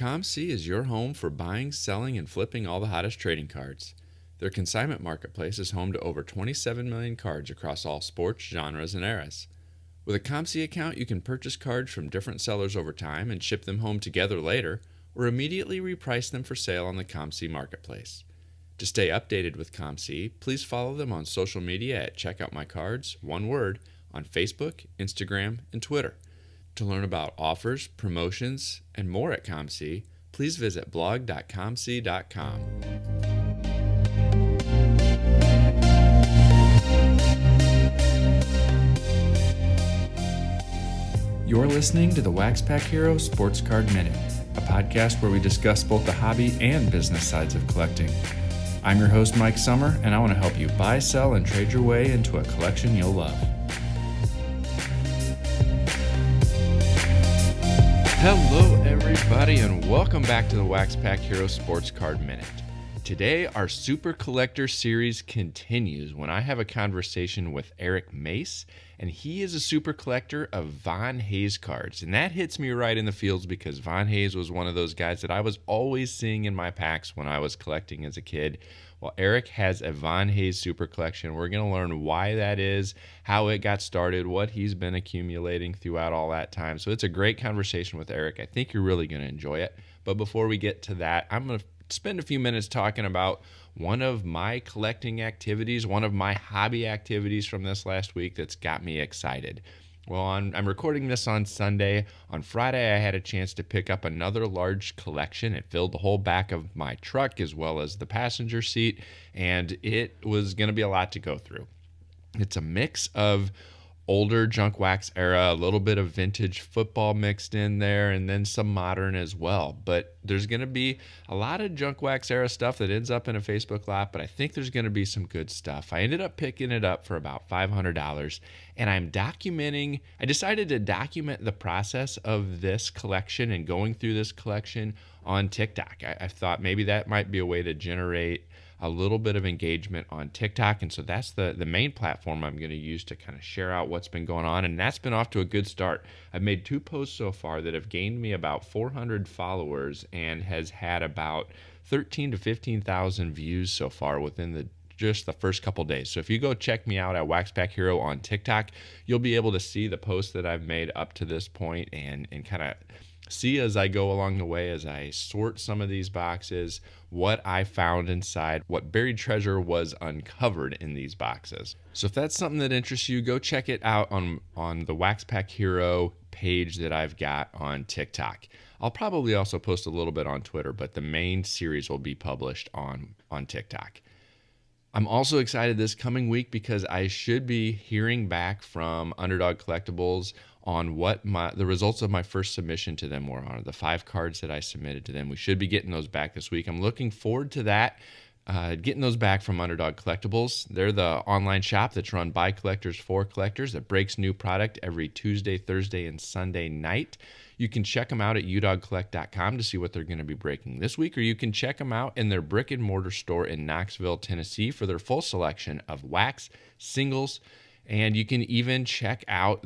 ComC is your home for buying, selling, and flipping all the hottest trading cards. Their consignment marketplace is home to over 27 million cards across all sports, genres, and eras. With a ComC account, you can purchase cards from different sellers over time and ship them home together later, or immediately reprice them for sale on the ComC marketplace. To stay updated with ComC, please follow them on social media at CheckOutMyCards, one word, on Facebook, Instagram, and Twitter. To learn about offers, promotions, and more at ComC, please visit blog.comc.com. You're listening to the WaxPackHero Sports Card Minute, a podcast where we discuss both the hobby and business sides of collecting. I'm your host, Mike Sommer, and I want to help you buy, sell, and trade your way into a collection you'll love. Hello, everybody, and welcome back to the WaxPackHero Sports Card Minute. Today, our Super Collector series continues when I have a conversation with Eric Mace, and he is a super collector of Von Hayes cards. And that hits me right in the feels because Von Hayes was one of those guys that I was always seeing in my packs when I was collecting as a kid. Well, Eric has a Von Hayes super collection. We're going to learn why that is, how it got started, what he's been accumulating throughout all that time. So it's a great conversation with Eric. I think you're really going to enjoy it. But before we get to that, I'm going to spend a few minutes talking about one of my collecting activities, one of my hobby activities from this last week that's got me excited. Well, I'm recording this on Sunday. On Friday, I had a chance to pick up another large collection. It filled the whole back of my truck as well as the passenger seat, and it was going to be a lot to go through. It's a mix of older junk wax era, a little bit of vintage football mixed in there, and then some modern as well. But there's going to be a lot of junk wax era stuff that ends up in a Facebook lot, but I think there's going to be some good stuff. I ended up picking it up for about $500, and I decided to document the process of this collection and going through this collection on TikTok. I thought maybe that might be a way to generate a little bit of engagement on TikTok, and so that's the main platform I'm going to use to kind of share out what's been going on, and that's been off to a good start. I've made 2 posts so far that have gained me about 400 followers and has had about 13 to 15,000 views so far within just the first couple days. So if you go check me out at WaxPackHero on TikTok, you'll be able to see the posts that I've made up to this point and kind of see as I go along the way, as I sort some of these boxes, what I found inside, what buried treasure was uncovered in these boxes. So if that's something that interests you, go check it out on the WaxPackHero page that I've got on TikTok. I'll probably also post a little bit on Twitter, but the main series will be published on TikTok. I'm also excited this coming week because I should be hearing back from Underdog Collectibles on what the results of my first submission to them were on, the 5 cards that I submitted to them. We should be getting those back this week. I'm looking forward to that, getting those back from Underdog Collectibles. They're the online shop that's run by collectors for collectors that breaks new product every Tuesday, Thursday, and Sunday night. You can check them out at udogcollect.com to see what they're going to be breaking this week, or you can check them out in their brick and mortar store in Knoxville, Tennessee for their full selection of wax, singles, and you can even check out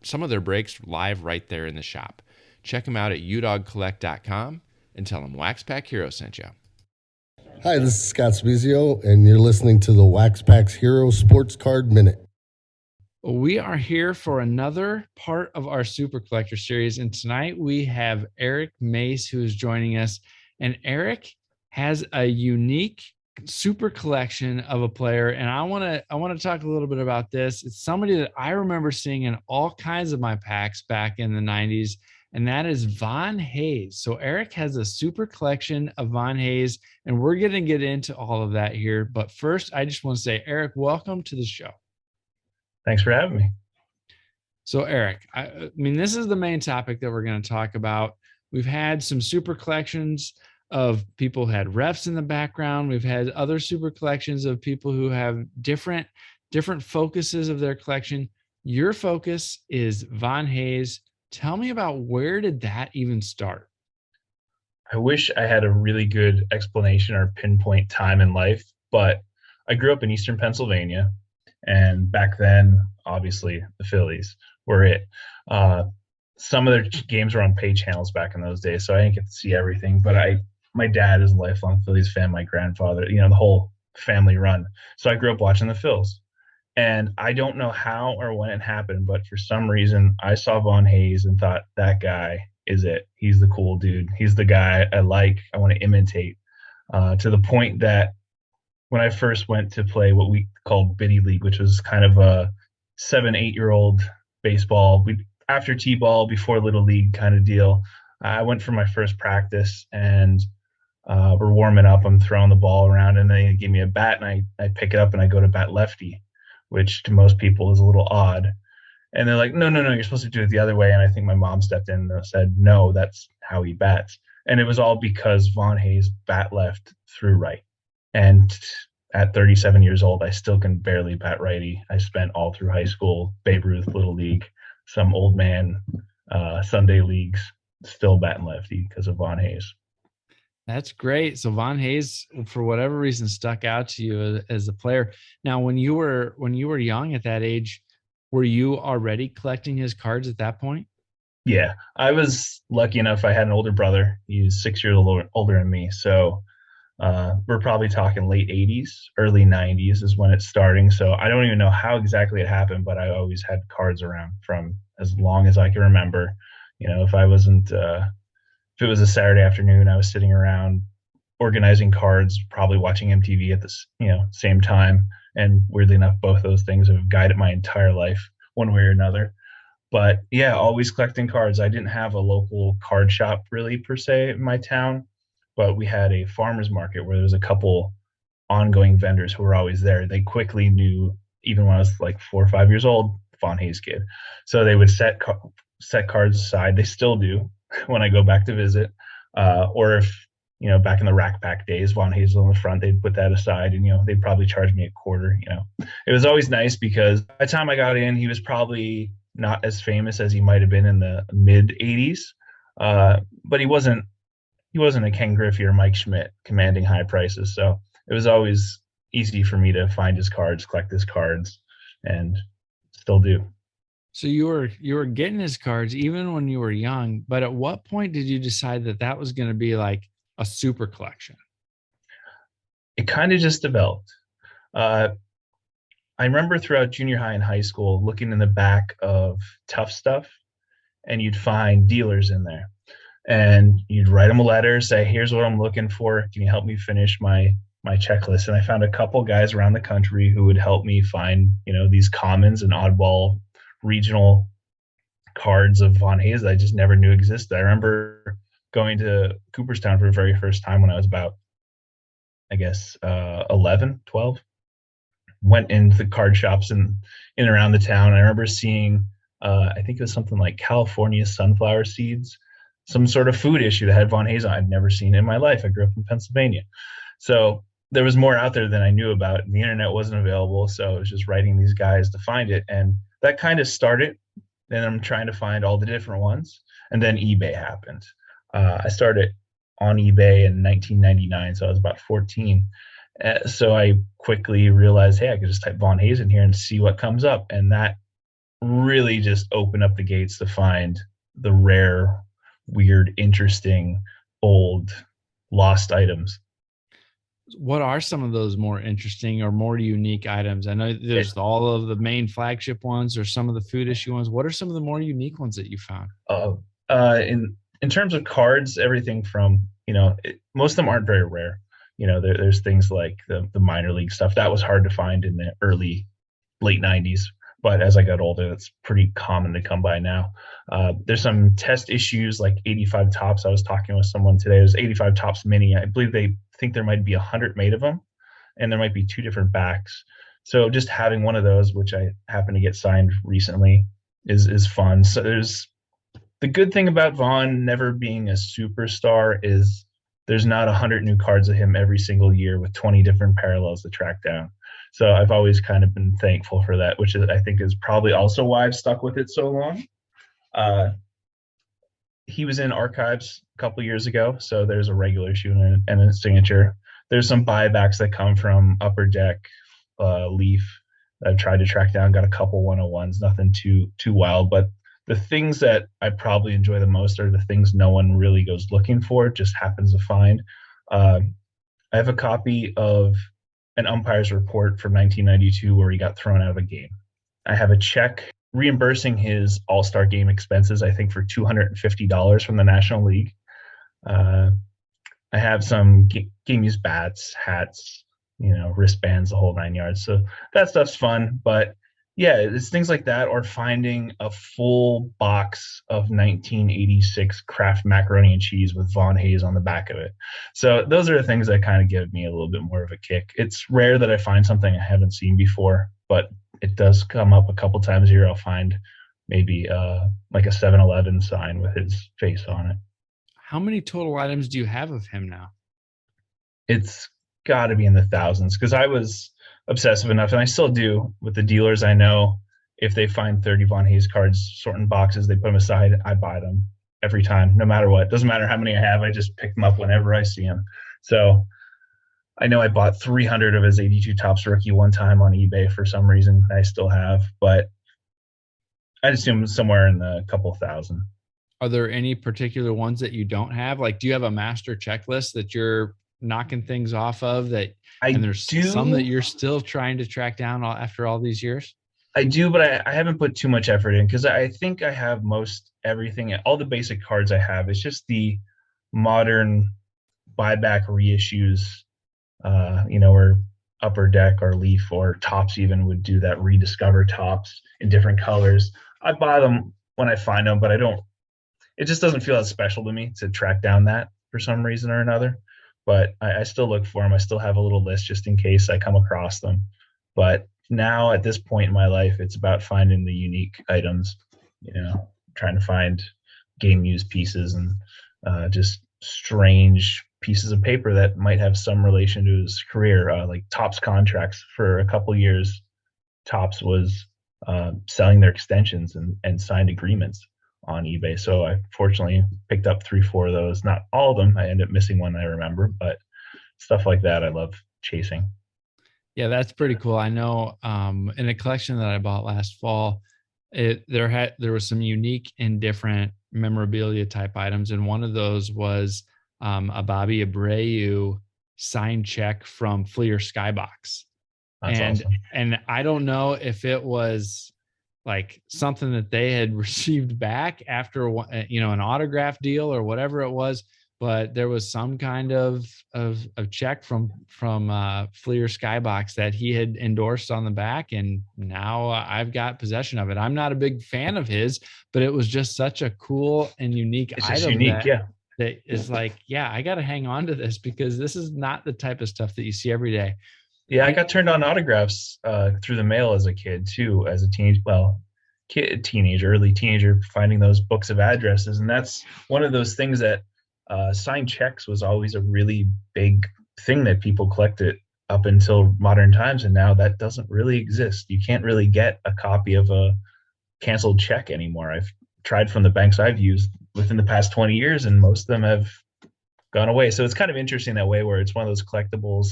some of their breaks live right there in the shop. Check them out at udogcollect.com and tell them WaxPackHero sent you. Hi, this is Scott Spezio, and you're listening to the WaxPackHero Sports Card Minute. We are here for another part of our Super Collector series, and tonight we have Eric Mace who is joining us. And Eric has a unique super collection of a player, and I want to talk a little bit about this. It's somebody that I remember seeing in all kinds of my packs back in the 90s, and that is Von Hayes. So Eric has a super collection of Von Hayes, and we're going to get into all of that here. But first, I just want to say, Eric, welcome to the show. Thanks for having me. So Eric, I mean, this is the main topic that we're going to talk about. We've had some super collections of people who had refs in the background. We've had other super collections of people who have different focuses of their collection. Your focus is Von Hayes. Tell me about, where did that even start? I wish I had a really good explanation or pinpoint time in life, but I grew up in Eastern Pennsylvania, and back then, obviously, the Phillies were it. some of their games were on pay channels back in those days, so I didn't get to see everything. But my dad is a lifelong Phillies fan. My grandfather, the whole family run. So I grew up watching the Phils. And I don't know how or when it happened, but for some reason I saw Von Hayes and thought that guy is it. He's the cool dude. He's the guy I like. I want to imitate. To the point that when I first went to play what we called Biddy League, which was kind of a 7, 8-year-old baseball, after T-ball, before Little League kind of deal. I went for my first practice and we're warming up. I'm throwing the ball around and they give me a bat and I pick it up and I go to bat lefty, which to most people is a little odd. And they're like, no, no, no, you're supposed to do it the other way. And I think my mom stepped in and said, no, that's how he bats. And it was all because Von Hayes bat left through right. And at 37 years old, I still can barely bat righty. I spent all through high school, Babe Ruth, Little League, some old man Sunday leagues, still batting lefty because of Von Hayes. That's great. So Von Hayes, for whatever reason, stuck out to you as a player. Now, when you were young at that age, were you already collecting his cards at that point? Yeah, I was lucky enough. I had an older brother. He's 6 years older than me. So we're probably talking late 80s, early 90s is when it's starting. So I don't even know how exactly it happened, but I always had cards around from as long as I can remember. If I wasn't, if it was a Saturday afternoon, I was sitting around organizing cards, probably watching MTV at this, same time. And weirdly enough, both those things have guided my entire life one way or another. But yeah, always collecting cards. I didn't have a local card shop really per se in my town, but we had a farmer's market where there was a couple ongoing vendors who were always there. They quickly knew, even when I was like 4 or 5 years old, Von Hayes kid. So they would set cards aside. They still do when I go back to visit. Or if, back in the Rack Pack days, Von Hayes was on the front, they'd put that aside and, they'd probably charge me a quarter. It was always nice because by the time I got in, he was probably not as famous as he might have been in the mid 80s. But he wasn't a Ken Griffey or Mike Schmidt commanding high prices. So it was always easy for me to find his cards, collect his cards, and still do. So you were getting his cards even when you were young, but at what point did you decide that was going to be like a super collection? It kind of just developed. I remember throughout junior high and high school looking in the back of Tough Stuff, and you'd find dealers in there. And you'd write them a letter, say, here's what I'm looking for. Can you help me finish my checklist? And I found a couple guys around the country who would help me find, these commons and oddball regional cards of Von Hayes that I just never knew existed. I remember going to Cooperstown for the very first time when I was about, 11, 12. Went into the card shops in and around the town. I remember seeing, I think it was something like California sunflower seeds, some sort of food issue that had Von Hayes on. I'd never seen it in my life. I grew up in Pennsylvania. So there was more out there than I knew about, and the internet wasn't available. So I was just writing these guys to find it. And that kind of started. Then I'm trying to find all the different ones. And then eBay happened. I started on eBay in 1999, so I was about 14. So I quickly realized, hey, I could just type Von Hayes in here and see what comes up. And that really just opened up the gates to find the rare, weird, interesting, old, lost items. What are some of those more interesting or more unique items? I know there's all of the main flagship ones or some of the food issue ones. What are some of the more unique ones that you found? In terms of cards, everything from, most of them aren't very rare. There's things like the minor league stuff that was hard to find in the late 90s. But as I got older, it's pretty common to come by now. There's some test issues like 85 Tops. I was talking with someone today. There's 85 Tops Mini. I believe they think there might be 100 made of them, and there might be 2 different backs. So just having one of those, which I happen to get signed recently, is fun. So there's the good thing about Von never being a superstar is there's not 100 new cards of him every single year with 20 different parallels to track down. So I've always kind of been thankful for that, which I think is probably also why I've stuck with it so long. He was in archives a couple years ago, so there's a regular issue and a signature. There's some buybacks that come from Upper Deck, Leaf that I've tried to track down. Got a couple 101s, nothing too wild, but The things that I probably enjoy the most are the things no one really goes looking for, just happens to find. Uh, I have a copy of an umpire's report from 1992 where he got thrown out of a game. I have a check reimbursing his All-Star game expenses, I think for $250 from the National League. I have some game used bats, hats, wristbands, the whole 9 yards. So that stuff's fun. But yeah, it's things like that, or finding a full box of 1986 Kraft macaroni and cheese with Von Hayes on the back of it. So those are the things that kind of give me a little bit more of a kick. It's rare that I find something I haven't seen before, but it does come up a couple times a year. I'll find maybe like a 7-Eleven sign with his face on it. How many total items do you have of him now? It's got to be in the thousands, because I was obsessive enough, and I still do with the dealers I know. If they find 30 Von Hayes cards sorting boxes, they put them aside, I buy them every time, no matter what. Doesn't matter how many I have, I just pick them up whenever I see them. So I know I bought 300 of his 82 Topps rookie one time on eBay for some reason. I still have, but I'd assume somewhere in the couple thousand. Are there any particular ones that you don't have? Like, do you have a master checklist that you're knocking things off of and there's some that you're still trying to track down after all these years? I do, but I haven't put too much effort in, because I think I have most everything. All the basic cards I have. It's just the modern buyback reissues, or Upper Deck or Leaf or Topps even would do that rediscover Topps in different colors. I buy them when I find them, but it just doesn't feel as special to me to track down that for some reason or another. But I still look for them. I still have a little list just in case I come across them. But now at this point in my life, it's about finding the unique items, trying to find game used pieces and just strange pieces of paper that might have some relation to his career, like Topps contracts. For a couple of years, Topps was selling their extensions and signed agreements on eBay. So I fortunately picked up 3-4 of those. Not all of them. I ended up missing one I remember, but stuff like that I love chasing. Yeah, that's pretty cool. I know in a collection that I bought last fall, there was some unique and different memorabilia type items, and one of those was a Bobby Abreu signed check from Fleer Skybox. That's awesome. And I don't know if it was like something that they had received back after an autograph deal or whatever it was, but there was some kind of check from Fleer Skybox that he had endorsed on the back, and now I've got possession of it. I'm not a big fan of his, but it was just such a cool and unique item. That is like, yeah, I got to hang on to this, because this is not the type of stuff that you see every day. Yeah, I got turned on autographs through the mail as a kid too, as a early teenager, finding those books of addresses. And that's one of those things that signed checks was always a really big thing that people collected up until modern times. And now that doesn't really exist. You can't really get a copy of a canceled check anymore. I've tried from the banks I've used within the past 20 years, and most of them have gone away. So it's kind of interesting that way, where it's one of those collectibles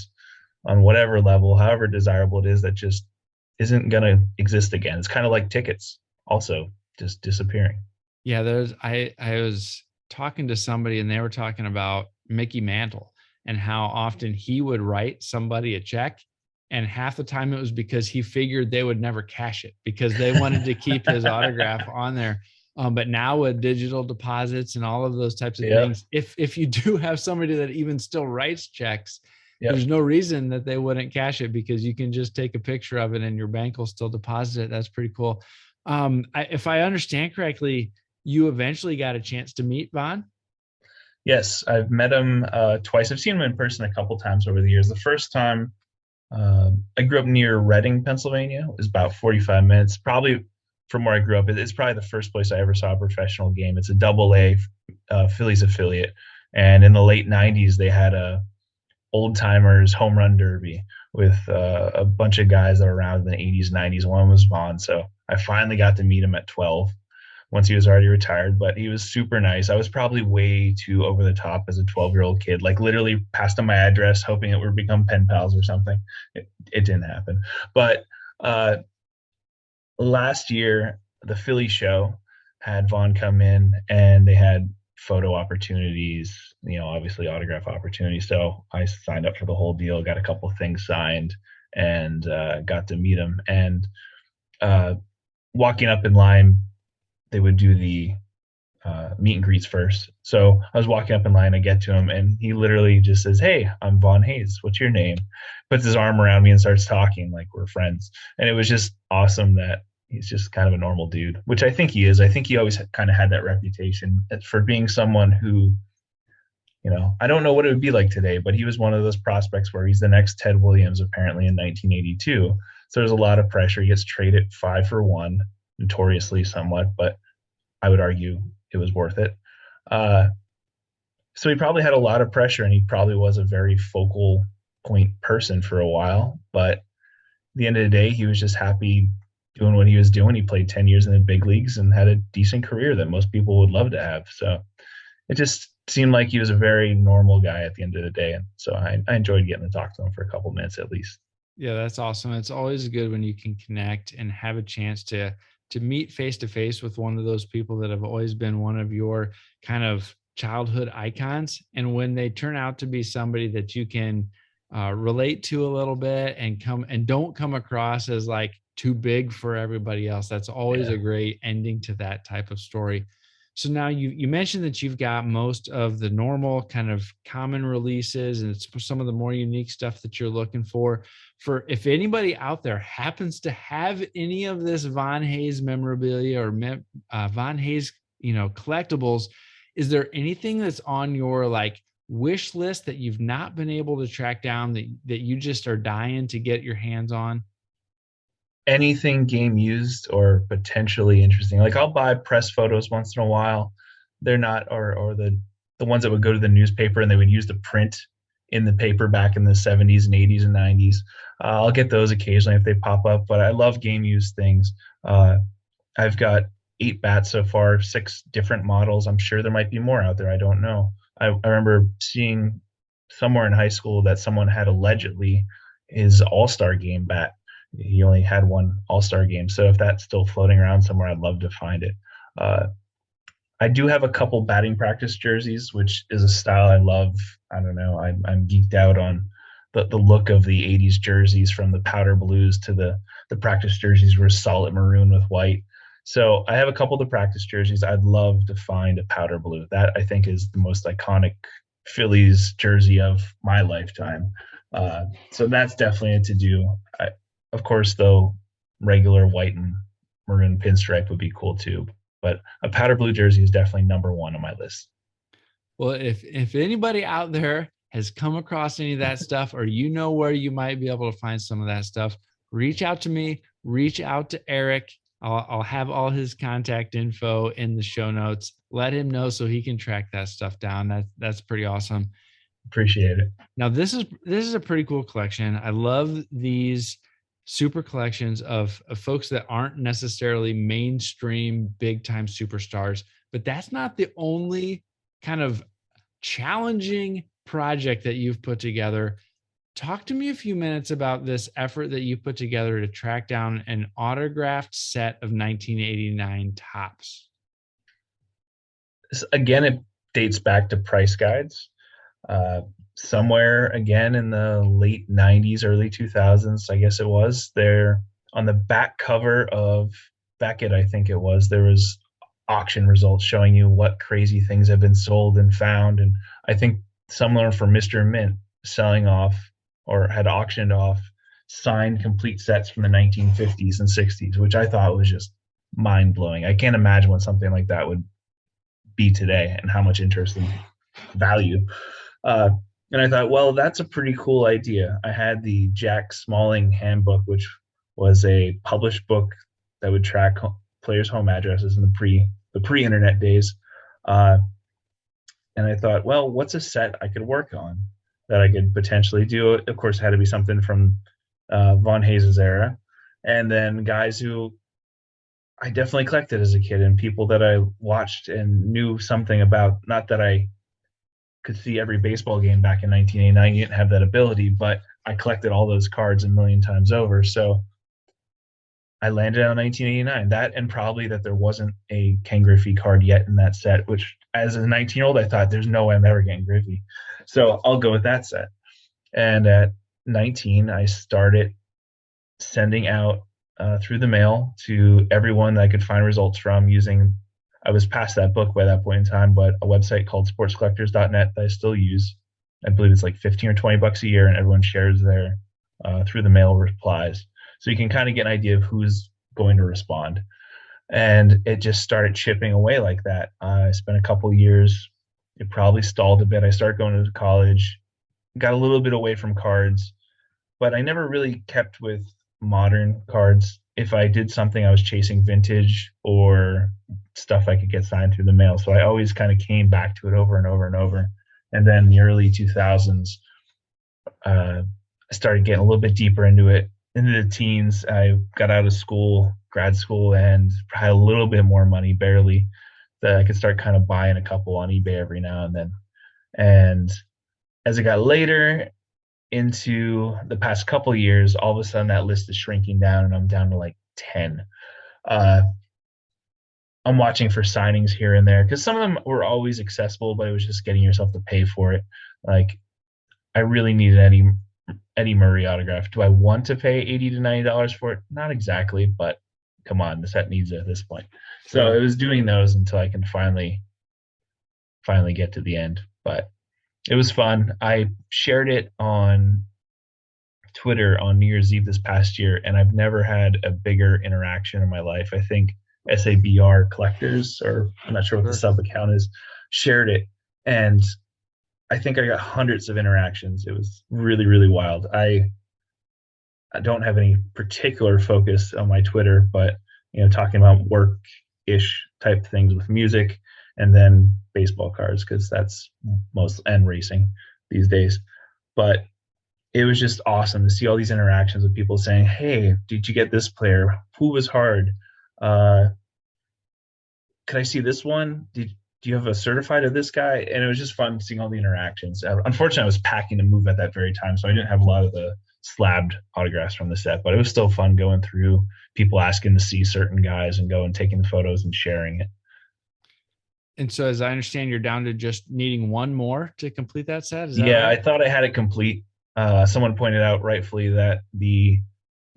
on whatever level, however desirable it is, that just isn't going to exist again. It's kind of like tickets also just disappearing. Yeah, I was talking to somebody, and they were talking about Mickey Mantle and how often he would write somebody a check, and half the time it was because he figured they would never cash it, because they wanted to keep his autograph on there. But now with digital deposits and all of those types of things, if you do have somebody that even still writes checks, there's no reason that they wouldn't cash it, because you can just take a picture of it and your bank will still deposit it. That's pretty cool. If I understand correctly, you eventually got a chance to meet Von? Yes, I've met him twice. I've seen him in person a couple times over the years. The first time, I grew up near Reading, Pennsylvania. It was about 45 minutes, probably from where I grew up. It's probably the first place I ever saw a professional game. It's a AA Phillies affiliate. And in the late 90s, they had a old timers home run derby with a bunch of guys that were around in the 80s, 90s. One was Vaughn. So I finally got to meet him at 12, once he was already retired, but he was super nice. I was probably way too over the top as a 12-year-old kid, like literally passed him my address, hoping it would become pen pals or something. It didn't happen. But last year, the Philly show had Vaughn come in, and they had photo opportunities, obviously autograph opportunities. So I signed up for the whole deal, got a couple things signed, and got to meet him. And walking up in line, they would do the meet and greets first. So I was walking up in line, I get to him, and he literally just says, "Hey, I'm Vaughn Hayes. What's your name?" Puts his arm around me and starts talking like we're friends. And it was just awesome that he's just kind of a normal dude, which I think he is. I think he always kind of had that reputation for being someone who, I don't know what it would be like today, but he was one of those prospects where he's the next Ted Williams apparently in 1982. So there's a lot of pressure. He gets traded 5-for-1, notoriously somewhat, but I would argue it was worth it. So he probably had a lot of pressure, and he probably was a very focal point person for a while. But at the end of the day, he was just happy doing what he was doing. He played 10 years in the big leagues and had a decent career that most people would love to have. So it just seemed like he was a very normal guy at the end of the day. And so I enjoyed getting to talk to him for a couple minutes at least. Yeah, that's awesome. It's always good when you can connect and have a chance to meet face to face with one of those people that have always been one of your kind of childhood icons. And when they turn out to be somebody that you can relate to a little bit and don't come across as like too big for everybody else, that's always a great ending to that type of story. So now you mentioned that you've got most of the normal kind of common releases, and it's some of the more unique stuff that you're looking for. For if anybody out there happens to have any of this Von Hayes memorabilia or Von Hayes, collectibles, is there anything that's on your like wish list that you've not been able to track down that you just are dying to get your hands on? Anything game used or potentially interesting. Like I'll buy press photos once in a while. They're not, or the ones that would go to the newspaper and they would use the print in the paper back in the 70s and 80s and 90s. I'll get those occasionally if they pop up, but I love game used things. I've got 8 bats so far, 6 different models. I'm sure there might be more out there. I don't know. I remember seeing somewhere in high school that someone had allegedly his all-star game bat. He only had one all-star game. So if that's still floating around somewhere, I'd love to find it. I do have a couple batting practice jerseys, which is a style I love. I don't know. I'm geeked out on the look of the 80s jerseys, from the powder blues to the practice jerseys were solid maroon with white. So I have a couple of the practice jerseys. I'd love to find a powder blue. That I think is the most iconic Phillies jersey of my lifetime. So that's definitely a to-do. Of course, though, regular white and maroon pinstripe would be cool too. But a powder blue jersey is definitely number one on my list. Well, if anybody out there has come across any of that stuff, or where you might be able to find some of that stuff, reach out to me, reach out to Eric. I'll have all his contact info in the show notes. Let him know so he can track that stuff down. That's pretty awesome. Appreciate it. Now, this is a pretty cool collection. I love these super collections of folks that aren't necessarily mainstream big time superstars, but that's not the only kind of challenging project that you've put together. Talk to me a few minutes about this effort that you put together to track down an autographed set of 1989 Topps. Again, it dates back to price guides. Somewhere again in the late 90s, early 2000s, I guess it was, there on the back cover of Beckett, I think it was, there was auction results showing you what crazy things have been sold and found. And I think someone from Mr. Mint selling off, or had auctioned off, signed complete sets from the 1950s and 60s, which I thought was just mind-blowing. I can't imagine what something like that would be today and how much interest and value. And I thought, well, that's a pretty cool idea. I had the Jack Smalling Handbook, which was a published book that would track players' home addresses in the pre-internet days. And I thought, well, what's a set I could work on that I could potentially do? Of course, it had to be something from Von Hayes' era, and then guys who I definitely collected as a kid, and people that I watched and knew something about. Not that I could see every baseball game back in 1989. You didn't have that ability, but I collected all those cards a million times over. So I landed on 1989. That, and probably that there wasn't a Ken Griffey card yet in that set, which as a 19-year-old, I thought there's no way I'm ever getting Griffey. So I'll go with that set. And at 19, I started sending out through the mail to everyone that I could find results from using, I was past that book by that point in time, but a website called sportscollectors.net that I still use. I believe it's like 15 or 20 bucks a year, and everyone shares their through the mail replies. So you can kind of get an idea of who's going to respond. And it just started chipping away like that. I spent a couple years. It probably stalled a bit. I started going to college, got a little bit away from cards, but I never really kept with modern cards. If I did something, I was chasing vintage or stuff I could get signed through the mail. So I always kind of came back to it over and over and over. And then in the early 2000s, I started getting a little bit deeper into it. Into the teens, I got out of school, grad school, and had a little bit more money, barely, that I could start kind of buying a couple on eBay every now and then. And as it got later into the past couple of years, all of a sudden that list is shrinking down, and I'm down to like 10. I'm watching for signings here and there because some of them were always accessible, but it was just getting yourself to pay for it. Like, I really needed Eddie Murray autograph. Do I want to pay $80 to $90 for it? Not exactly, but come on, the set needs it at this point. So it was doing those until I can finally get to the end. But it was fun. I shared it on Twitter on New Year's Eve this past year, and I've never had a bigger interaction in my life. I think SABR Collectors, or I'm not sure what the sub account is, shared it, and I think I got hundreds of interactions. It was really, really wild. I don't have any particular focus on my Twitter, but talking about work-ish type things with music, and then baseball cards, because that's most, and racing these days. But it was just awesome to see all these interactions with people saying, "Hey, did you get this player? Who was hard? Could I see this one? Do you have a certified of this guy?" And it was just fun seeing all the interactions. Unfortunately, I was packing to move at that very time, so I didn't have a lot of the slabbed autographs from the set, but it was still fun going through, people asking to see certain guys and going and taking photos and sharing it. And so, as I understand, you're down to just needing one more to complete that set. Is that right? I thought I had it complete. Someone pointed out rightfully that the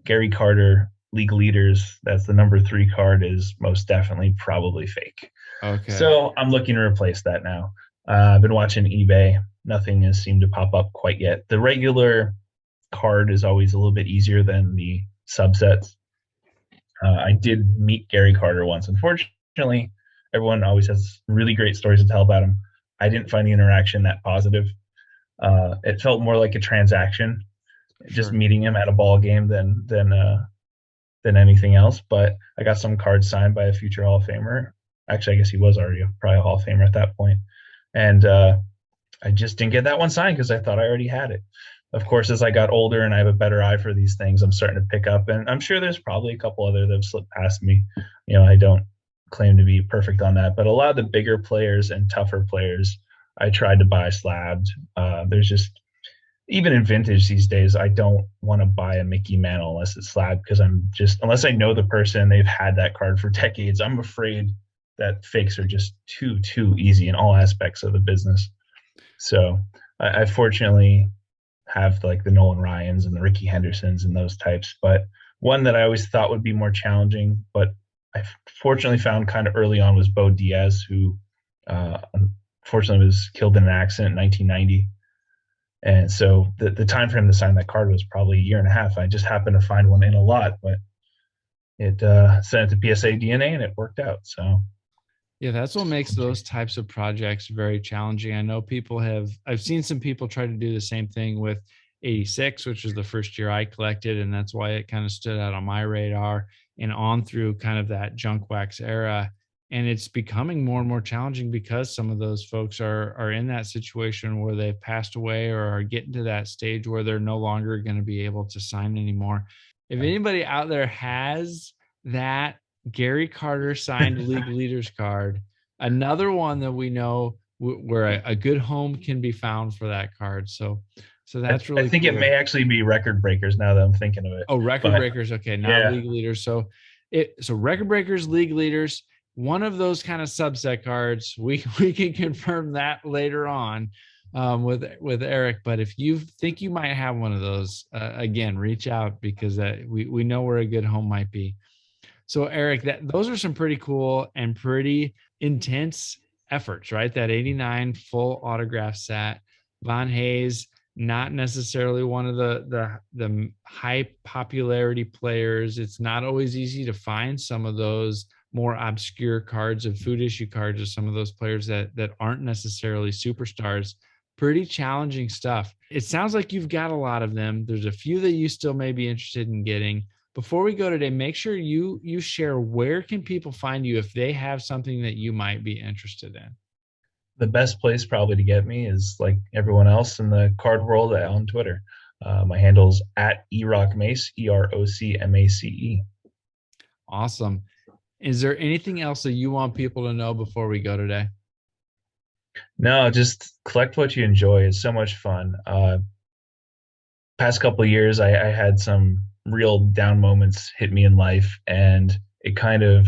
Gary Carter League Leaders, that's the number 3 card, is most definitely probably fake. Okay. So I'm looking to replace that now. I've been watching eBay. Nothing has seemed to pop up quite yet. The regular card is always a little bit easier than the subsets. I did meet Gary Carter once. Unfortunately, everyone always has really great stories to tell about him. I didn't find the interaction that positive. It felt more like a transaction, just meeting him at a ball game than anything else. But I got some cards signed by a future Hall of Famer. Actually, I guess he was already probably a Hall of Famer at that point. And I just didn't get that one signed because I thought I already had it. Of course, as I got older and I have a better eye for these things, I'm starting to pick up. And I'm sure there's probably a couple other that have slipped past me. I don't claim to be perfect on that. But a lot of the bigger players and tougher players, I tried to buy slabbed. There's just, even in vintage these days, I don't want to buy a Mickey Mantle unless it's slabbed, because unless I know the person, they've had that card for decades, I'm afraid that fakes are just too easy in all aspects of the business. So I fortunately have like the Nolan Ryans and the Ricky Hendersons and those types. But one that I always thought would be more challenging, but I fortunately found kind of early on, was Bo Diaz, who unfortunately was killed in an accident in 1990. And so the time for him to sign that card was probably a year and a half. I just happened to find one in a lot, but it sent it to PSA DNA and it worked out. So yeah, that's what makes those types of projects very challenging. I know I've seen some people try to do the same thing with 86, which was the first year I collected, and that's why it kind of stood out on my radar, and on through kind of that junk wax era. And it's becoming more and more challenging because some of those folks are in that situation where they've passed away or are getting to that stage where they're no longer going to be able to sign anymore. If anybody out there has that Gary Carter signed League Leaders card, another one that we know where a good home can be found for that card. So So that's I really think it cool. may actually be record breakers now that I'm thinking of it. Oh, record But breakers. Okay, not yeah, league leaders. So record breakers, league leaders, one of those kind of subset cards. We can confirm that later on with Eric. But if you think you might have one of those, again, reach out because we know where a good home might be. So Eric, those are some pretty cool and pretty intense efforts, right? That 89 full autograph set. Von Hayes, not necessarily one of the high popularity players. It's not always easy to find some of those more obscure cards of food issue cards of some of those players that aren't necessarily superstars. Pretty challenging stuff. It sounds like you've got a lot of them. There's a few that you still may be interested in getting. Before we go today, make sure you share where can people find you if they have something that you might be interested in. the best place probably to get me is like everyone else in the card world on Twitter. My handle's at erockmace, EROCMACE. Awesome. Is there anything else that you want people to know before we go today? No, just collect what you enjoy. It's so much fun. Past couple of years, I had some real down moments hit me in life, and it kind of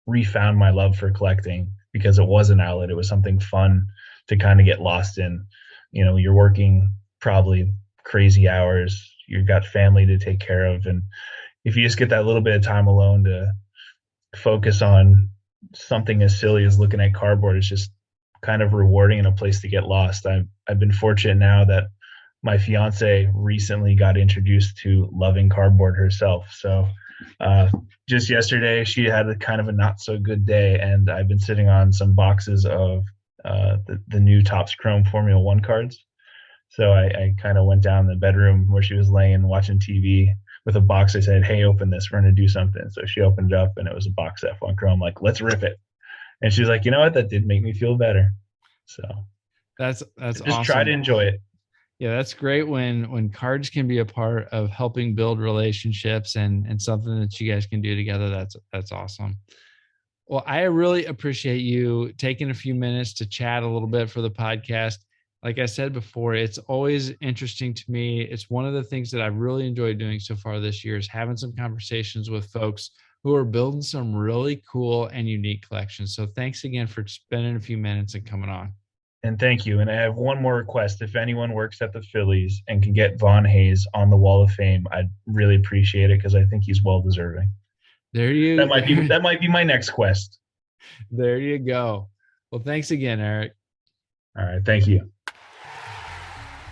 refound my love for collecting because it was an outlet. It was something fun to kind of get lost in. You know, you're working probably crazy hours. You've got family to take care of, and if you just get that little bit of time alone to focus on something as silly as looking at cardboard, it's just kind of rewarding and a place to get lost. I've been fortunate now that my fiance recently got introduced to loving cardboard herself. So just yesterday, she had a kind of a not so good day, and I've been sitting on some boxes of the new Topps Chrome Formula One cards. So I kind of went down in the bedroom where she was laying watching TV with a box. I said, "Hey, open this. We're going to do something." So she opened it up, and it was a box of F1 Chrome. I'm like, let's rip it. And she's like, "You know what? That did make me feel better." So That's just awesome. try to enjoy it. Yeah, that's great when cards can be a part of helping build relationships and something that you guys can do together. That's awesome. Well, I really appreciate you taking a few minutes to chat a little bit for the podcast. Like I said before, it's always interesting to me. It's one of the things that I've really enjoyed doing so far this year is having some conversations with folks who are building some really cool and unique collections. So thanks again for spending a few minutes and coming on. And thank you. And I have one more request. If anyone works at the Phillies and can get Von Hayes on the Wall of Fame, I'd really appreciate it because I think he's well deserving. That might be my next quest. There you go. Well, thanks again, Eric. All right. Thank you.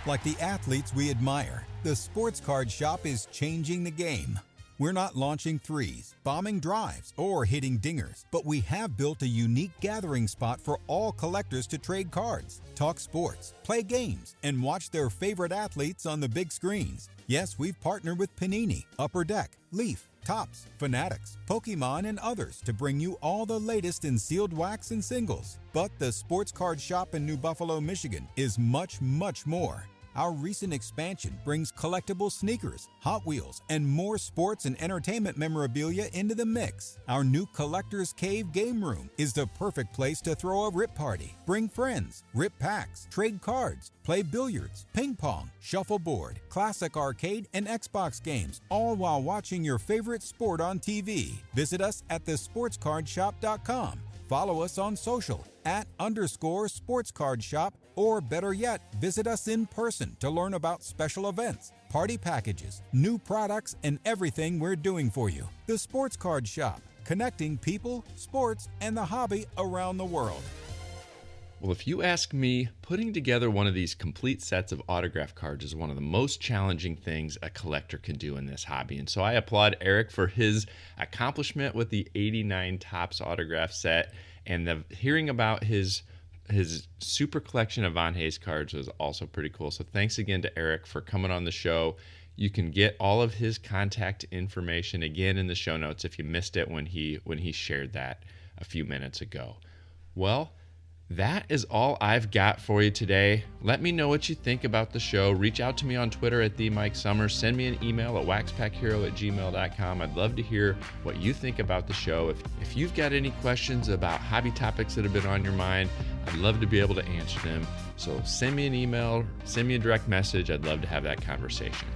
Like the athletes we admire, the Sports Card Shop is changing the game. We're not launching threes, bombing drives, or hitting dingers, but we have built a unique gathering spot for all collectors to trade cards, talk sports, play games, and watch their favorite athletes on the big screens. Yes, we've partnered with Panini, Upper Deck, Leaf, Topps, Fanatics, Pokemon, and others to bring you all the latest in sealed wax and singles. But the Sports Card Shop in New Buffalo, Michigan is much, much more. Our recent expansion brings collectible sneakers, Hot Wheels, and more sports and entertainment memorabilia into the mix. Our new Collector's Cave game room is the perfect place to throw a rip party, bring friends, rip packs, trade cards, play billiards, ping pong, shuffleboard, classic arcade, and Xbox games, all while watching your favorite sport on TV. Visit us at thesportscardshop.com. Follow us on social @_sportscardshop, or better yet, visit us in person to learn about special events, party packages, new products, and everything we're doing for you. The Sports Card Shop, connecting people, sports, and the hobby around the world. Well, if you ask me, putting together one of these complete sets of autograph cards is one of the most challenging things a collector can do in this hobby. And so I applaud Eric for his accomplishment with the 89 Topps autograph set, and hearing about his super collection of Von Hayes cards was also pretty cool. So thanks again to Eric for coming on the show. You can get all of his contact information again in the show notes if you missed it when he shared that a few minutes ago. Well, That is all I've got for you today. Let me know what you think about the show. Reach out to me on Twitter at @MikeSummers. Send me an email at waxpackhero@gmail.com. I'd love to hear what you think about the show. If you've got any questions about hobby topics that have been on your mind, I'd love to be able to answer them. So send me an email, send me a direct message. I'd love to have that conversation.